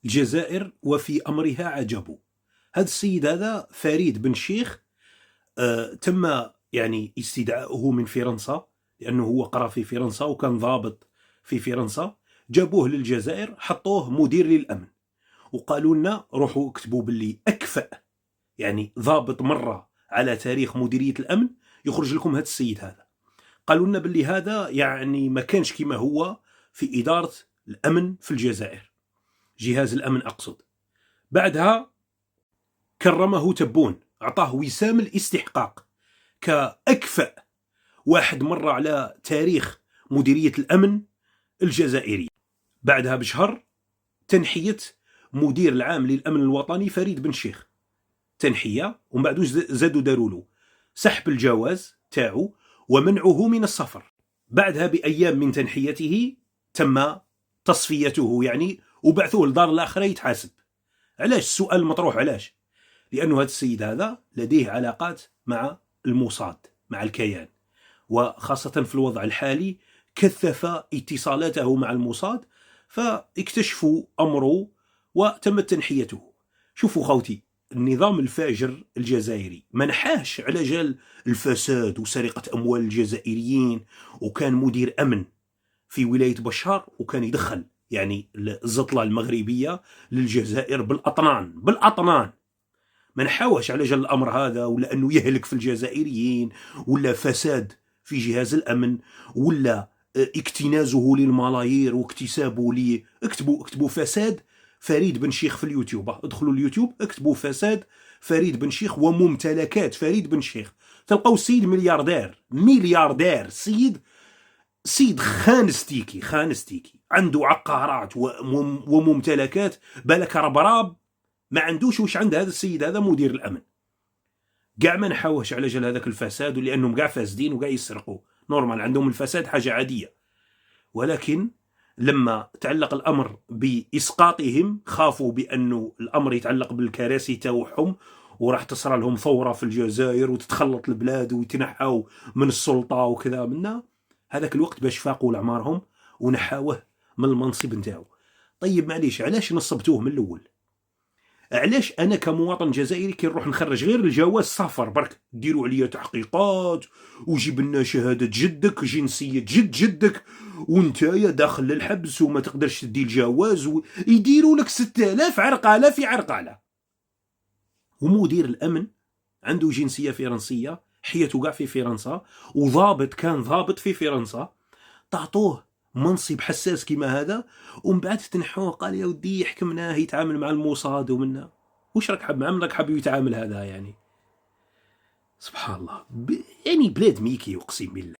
الجزائر وفي أمرها عجب. هذا السيد هذا فريد بن شيخ تم يعني استدعاؤه من فرنسا، لأنه هو قرأ في فرنسا وكان ضابط في فرنسا. جابوه للجزائر، حطوه مدير للأمن، وقالوا لنا روحوا اكتبوا باللي أكفأ يعني ضابط مرة على تاريخ مديرية الأمن يخرج لكم هذا السيد هذا. قالوا لنا باللي هذا يعني ما كانش كما هو في إدارة الأمن في الجزائر، جهاز الأمن أقصد. بعدها كرمه تبون، أعطاه وسام الاستحقاق كأكفأ واحد مر على تاريخ مديرية الأمن الجزائري. بعدها بشهر تنحية مدير العام للأمن الوطني فريد بن شيخ، تنحية، ومن بعد زادوا داروا له سحب الجواز تاعو ومنعه من السفر. بعدها بأيام من تنحيته تم تصفيته يعني، وبعثوه لدار الآخرة يتحاسب. علاش؟ السؤال المطروح علاش؟ لأنه هذا السيد هذا لديه علاقات مع الموساد، مع الكيان، وخاصة في الوضع الحالي كثف اتصالاته مع الموساد، فاكتشفوا أمره وتمت تنحيته. شوفوا خوتي، النظام الفاجر الجزائري منحاش على جال الفساد وسرقة أموال الجزائريين، وكان مدير أمن في ولاية بشار، وكان يدخل يعني الزطلة المغربية للجزائر بالأطنان. ما نحاوش على جال الأمر هذا، ولا أنه يهلك في الجزائريين، ولا فساد في جهاز الأمن، ولا اكتنازه للملايير واكتسابه اكتبوا فساد فريد بن شيخ في اليوتيوب، ادخلوا اليوتيوب اكتبوا فساد فريد بن شيخ وممتلكات فريد بن شيخ، تلقوا السيد ملياردير، سيد خانستيكي عنده عقارات وممتلكات بالك ربراب ما عندوش وش عند هذا السيد هذا مدير الأمن. قاع ما نحاوش على جال هذاك الفساد، ولأنهم قاع فاسدين وقاع يسرقوا، نورمال عندهم الفساد حاجة عادية. ولكن لما تعلق الأمر بإسقاطهم خافوا بأنه الأمر يتعلق بالكراسي تاوحهم، وراح تصرى لهم ثورة في الجزائر وتتخلط البلاد ويتنحوا من السلطة وكذا منا. هذاك الوقت باش فاقوا لعمارهم ونحاوه من المنصب نتاعو. طيب معليش، علاش نصبتوه من الأول؟ علاش انا كمواطن جزائري كي نروح نخرج غير الجواز سفر برك ديروا عليا تحقيقات وجيب لنا شهاده جدك، جنسيه جدك، وانتايا داخل للحبس وما تقدرش تدي الجواز، يديروا لك 6000 عرقله في عرقله. ومدير الامن عنده جنسيه فرنسيه، حياته كاع في فرنسا، وضابط كان ضابط في فرنسا، تعطوه منصب حساس كيما هذا، ومن بعد تنحوه. قال يا ودي يحكمنا يتعامل مع الموساد ومنا. وش راك حاب عمرك حاب يتعامل هذا يعني؟ سبحان الله، يعني بلاد ميكي اقسم بالله.